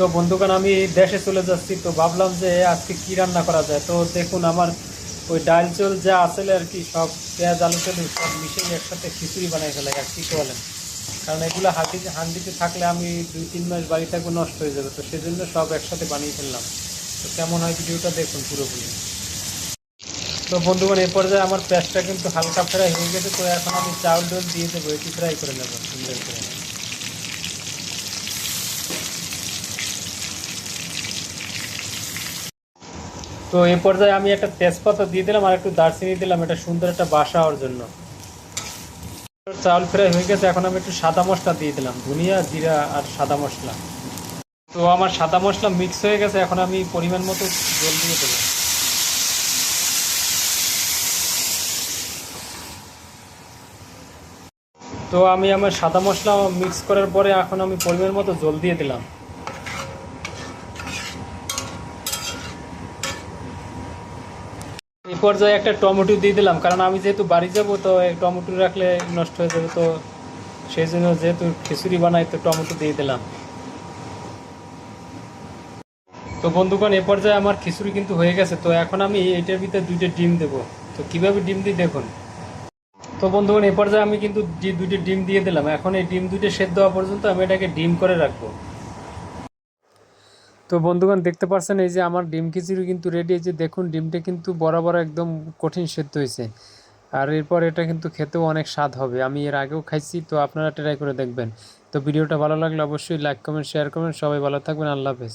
তো বন্ধুগণ আমি দেশে চলে যাচ্ছি, তো ভাবলাম যে আজকে কি রান্না করা যায়। তো দেখুন আমার ওই ডাল চাল যা আসলে আর কি সব পেঁয়াজ আলু টালু সব মিশিয়ে একসাথে খিচুড়ি বানাই ফেলে আর কি বলেন। কারণ এগুলো হাঁড়িতে থাকলে আমি 2-3 মাস বাড়ি থাকবো, নষ্ট হয়ে যাবে। তো সেজন্য সব একসাথে বানিয়ে ফেললাম। তো কেমন হয় ভিডিওটা দেখুন পুরোপুরি। তো বন্ধুগণ এই পর্যায়ে আমার পেঁয়াজটা কিন্তু হালকা ফ্রাই হয়ে গেছে। তো এখন আমি চাউল ডাল দিয়ে দেবো, এটি ফ্রাই করে নেবো সুন্দর করে। তো এই পর্যায়ে আমি একটা তেজপাতা দিয়ে দিলাম আর একটু দারচিনি দিলাম, এটা সুন্দর একটা বাসা হওয়ার জন্য। চাউল ফ্রাই হয়ে গেছে, এখন আমি একটু সাদা মশলা দিয়ে দিলাম, ধনিয়া জিরা আর সাদা মশলা। তো আমার সাদা মশলা মিক্স হয়ে গেছে, এখন আমি পরিমাণ মতো জল দিয়ে দেবো। তো আমি আমার সাদা মশলা মিক্স করার পরে এখন আমি পরিমাণ মতো জল দিয়ে দিলাম। এই পর্যায়ে একটা টমেটো দিয়ে দিলাম, কারণ আমি যেহেতু বাড়ি যাব, তো এই টমেটো রাখলে নষ্ট হয়ে যাবে। তো সেই জন্য যেহেতু খিচুড়ি বানাই, তো টমেটো দিয়ে দিলাম। তো বন্ধুগণ এ পর্যায়ে আমার খিচুড়ি কিন্তু হয়ে গেছে। তো এখন আমি এটার ভিতরে 2টা ডিম দেবো। তো কিভাবে ডিম দিই দেখুন। তো বন্ধুগণ এ পর্যায়ে আমি কিন্তু 2টা ডিম দিয়ে দিলাম। এখন এই ডিম 2টা সেদ্ধ হওয়া পর্যন্ত আমি এটাকে ডিম করে রাখবো। তো বন্ধুগণ দেখতে পাচ্ছেন এই যে আমার ডিম খিচুড়ি কিন্তু রেডি। এই যে দেখুন ডিমটা কিন্তু বরাবর একদম কঠিন সেদ্ধ হয়েছে। আর এরপর এটা কিন্তু খেতেও অনেক স্বাদ হবে। আমি এর আগেও খাইছি, তো আপনারা ট্রাই করে দেখবেন। তো ভিডিওটা ভালো লাগলে অবশ্যই লাইক কমেন্ট শেয়ার করবেন। সবাই ভালো থাকবেন, আল্লাহ হাফেজ।